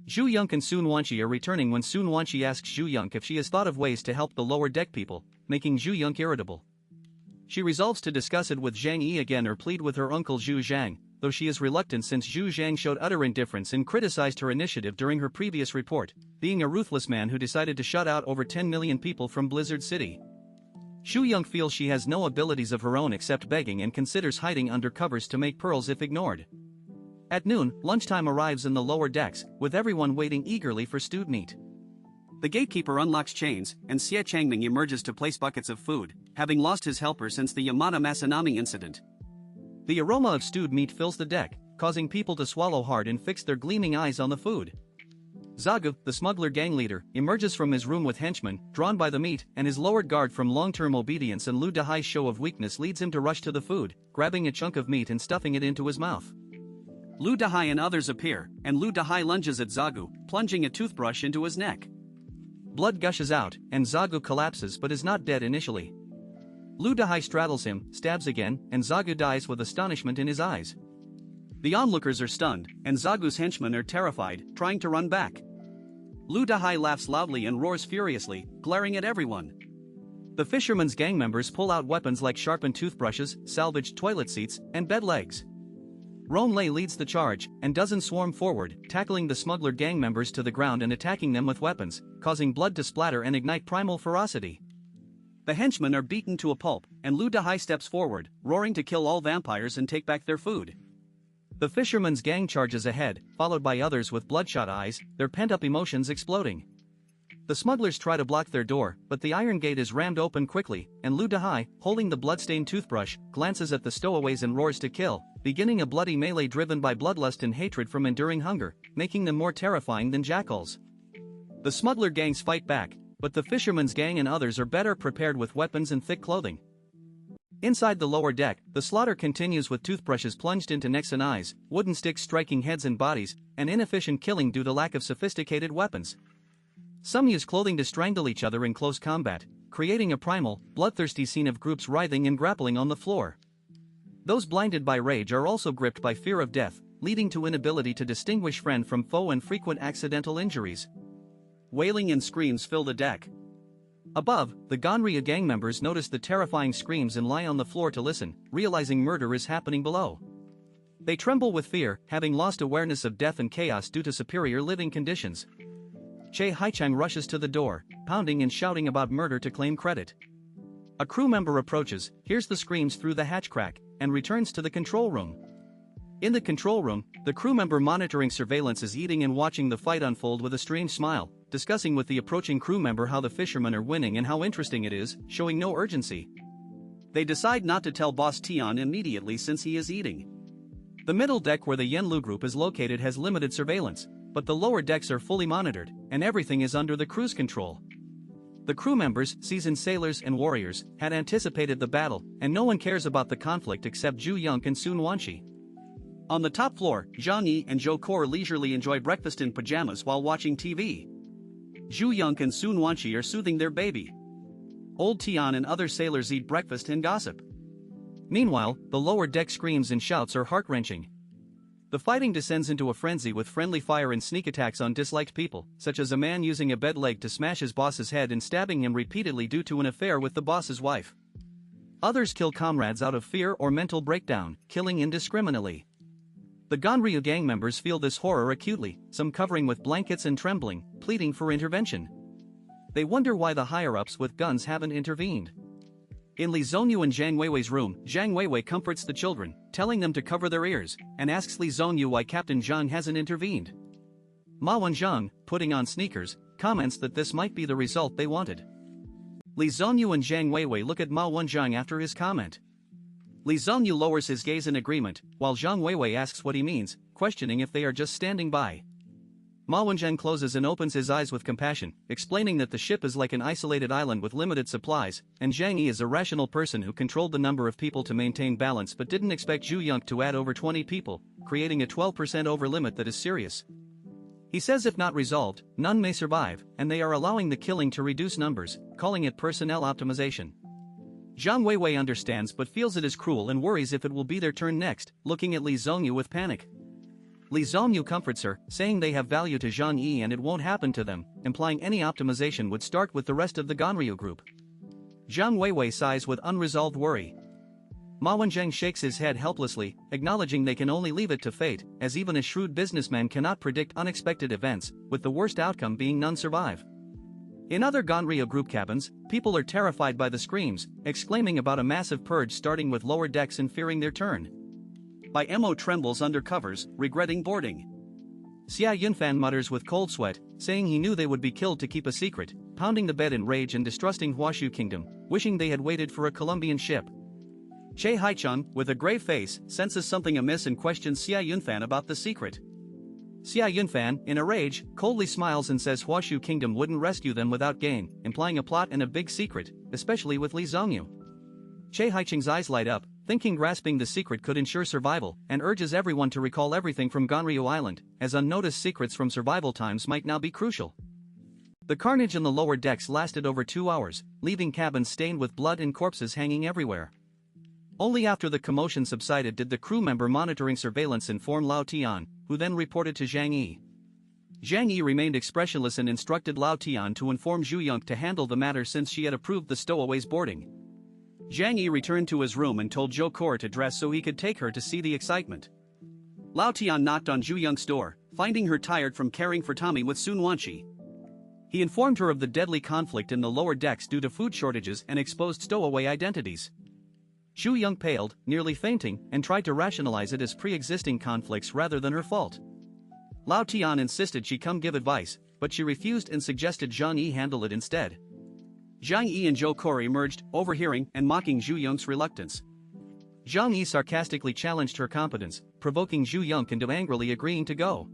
Zhu Yonk and Sun Wanqi are returning when Sun Wanqi asks Zhu Yonk if she has thought of ways to help the lower deck people, making Zhu Yonk irritable. She resolves to discuss it with Zhang Yi again or plead with her uncle Zhu Zhang, though she is reluctant since Zhu Zhang showed utter indifference and criticized her initiative during her previous report, being a ruthless man who decided to shut out over 10 million people from Blizzard City. Zhu Yonk feels she has no abilities of her own except begging and considers hiding under covers to make pearls if ignored. At noon, lunchtime arrives in the lower decks, with everyone waiting eagerly for stewed meat. The gatekeeper unlocks chains, and Xie Changming emerges to place buckets of food, having lost his helper since the Yamada Masanami incident. The aroma of stewed meat fills the deck, causing people to swallow hard and fix their gleaming eyes on the food. Zagu, the smuggler gang leader, emerges from his room with henchmen, drawn by the meat, and his lowered guard from long-term obedience, and Lu Dahai's show of weakness leads him to rush to the food, grabbing a chunk of meat and stuffing it into his mouth. Lu Dahai and others appear, and Lu Dahai lunges at Zagu, plunging a toothbrush into his neck. Blood gushes out, and Zagu collapses but is not dead initially. Lu Dahai straddles him, stabs again, and Zagu dies with astonishment in his eyes. The onlookers are stunned, and Zagu's henchmen are terrified, trying to run back. Lu Dahai laughs loudly and roars furiously, glaring at everyone. The fishermen's gang members pull out weapons like sharpened toothbrushes, salvaged toilet seats, and bed legs. Ron Lei leads the charge, and dozens swarm forward, tackling the smuggler gang members to the ground and attacking them with weapons, causing blood to splatter and ignite primal ferocity. The henchmen are beaten to a pulp, and Lu Dahai steps forward, roaring to kill all vampires and take back their food. The fishermen's gang charges ahead, followed by others with bloodshot eyes, their pent-up emotions exploding. The smugglers try to block their door, but the iron gate is rammed open quickly, and Lu Dahai, holding the bloodstained toothbrush, glances at the stowaways and roars to kill, beginning a bloody melee driven by bloodlust and hatred from enduring hunger, making them more terrifying than jackals. The smuggler gangs fight back, but the fishermen's gang and others are better prepared with weapons and thick clothing. Inside the lower deck, the slaughter continues with toothbrushes plunged into necks and eyes, wooden sticks striking heads and bodies, and inefficient killing due to lack of sophisticated weapons. Some use clothing to strangle each other in close combat, creating a primal, bloodthirsty scene of groups writhing and grappling on the floor. Those blinded by rage are also gripped by fear of death, leading to inability to distinguish friend from foe and frequent accidental injuries. Wailing and screams fill the deck. Above, the Ganria gang members notice the terrifying screams and lie on the floor to listen, realizing murder is happening below. They tremble with fear, having lost awareness of death and chaos due to superior living conditions. Che Haichang rushes to the door, pounding and shouting about murder to claim credit. A crew member approaches, hears the screams through the hatch crack, and returns to the control room. In the control room, the crew member monitoring surveillance is eating and watching the fight unfold with a strange smile, discussing with the approaching crew member how the fishermen are winning and how interesting it is, showing no urgency. They decide not to tell Boss Tian immediately since he is eating. The middle deck where the Yenlu group is located has limited surveillance, but the lower decks are fully monitored, and everything is under the crew's control. The crew members, seasoned sailors and warriors, had anticipated the battle, and no one cares about the conflict except Zhu Yonk and Sun Wanqi. On the top floor, Zhang Yi and Zhou Kor leisurely enjoy breakfast in pajamas while watching TV. Zhu Yonk and Sun Wanqi are soothing their baby. Old Tian and other sailors eat breakfast and gossip. Meanwhile, the lower deck screams and shouts are heart-wrenching. The fighting descends into a frenzy with friendly fire and sneak attacks on disliked people, such as a man using a bed leg to smash his boss's head and stabbing him repeatedly due to an affair with the boss's wife. Others kill comrades out of fear or mental breakdown, killing indiscriminately. The Ganryu gang members feel this horror acutely, some covering with blankets and trembling, pleading for intervention. They wonder why the higher-ups with guns haven't intervened. In Li Zhongyu and Zhang Weiwei's room, Zhang Weiwei comforts the children, telling them to cover their ears, and asks Li Zhongyu why Captain Zhang hasn't intervened. Ma Wenzhang, putting on sneakers, comments that this might be the result they wanted. Li Zhongyu and Zhang Weiwei look at Ma Wenzhang after his comment. Li Zhongyu lowers his gaze in agreement, while Zhang Weiwei asks what he means, questioning if they are just standing by. Ma Wenzhang closes and opens his eyes with compassion, explaining that the ship is like an isolated island with limited supplies, and Zhang Yi is a rational person who controlled the number of people to maintain balance but didn't expect Zhu Yonk to add over 20 people, creating a 12% over limit that is serious. He says if not resolved, none may survive, and they are allowing the killing to reduce numbers, calling it personnel optimization. Zhang Weiwei understands but feels it is cruel and worries if it will be their turn next, looking at Li Zhongyu with panic. Li Zhongyu comforts her, saying they have value to Zhang Yi and it won't happen to them, implying any optimization would start with the rest of the Ganryu group. Zhang Weiwei sighs with unresolved worry. Ma Wenzheng shakes his head helplessly, acknowledging they can only leave it to fate, as even a shrewd businessman cannot predict unexpected events, with the worst outcome being none survive. In other Ganryu group cabins, people are terrified by the screams, exclaiming about a massive purge starting with lower decks and fearing their turn. Bai Mo trembles under covers, regretting boarding. Xia Yunfan mutters with cold sweat, saying he knew they would be killed to keep a secret, pounding the bed in rage and distrusting Huashu Kingdom, wishing they had waited for a Colombian ship. Che Haichun, with a grave face, senses something amiss and questions Xia Yunfan about the secret. Xia Yunfan, in a rage, coldly smiles and says Huashu Kingdom wouldn't rescue them without gain, implying a plot and a big secret, especially with Li Zhongyu. Che Haichung's eyes light up, thinking grasping the secret could ensure survival, and urges everyone to recall everything from Ganryu Island, as unnoticed secrets from survival times might now be crucial. The carnage in the lower decks lasted over 2 hours, leaving cabins stained with blood and corpses hanging everywhere. Only after the commotion subsided did the crew member monitoring surveillance inform Lao Tian, who then reported to Zhang Yi. Zhang Yi remained expressionless and instructed Lao Tian to inform Zhu Yonk to handle the matter since she had approved the stowaways' boarding. Zhang Yi returned to his room and told Zhou Kor to dress so he could take her to see the excitement. Lao Tian knocked on Zhu Yonk's door, finding her tired from caring for Tommy with Sun Wanqi. He informed her of the deadly conflict in the lower decks due to food shortages and exposed stowaway identities. Zhu Yonk paled, nearly fainting, and tried to rationalize it as pre-existing conflicts rather than her fault. Lao Tian insisted she come give advice, but she refused and suggested Zhang Yi handle it instead. Zhang Yi and Zhou Kor emerged, overhearing and mocking Zhu Yonk's reluctance. Zhang Yi sarcastically challenged her competence, provoking Zhu Yonk into angrily agreeing to go.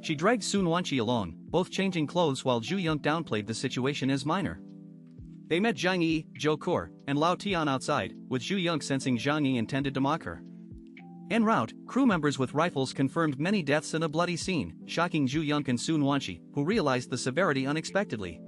She dragged Sun Wanqi along, both changing clothes while Zhu Yonk downplayed the situation as minor. They met Zhang Yi, Zhou Kor, and Lao Tian outside, with Zhu Yonk sensing Zhang Yi intended to mock her. En route, crew members with rifles confirmed many deaths and a bloody scene, shocking Zhu Yonk and Sun Wanqi, who realized the severity unexpectedly.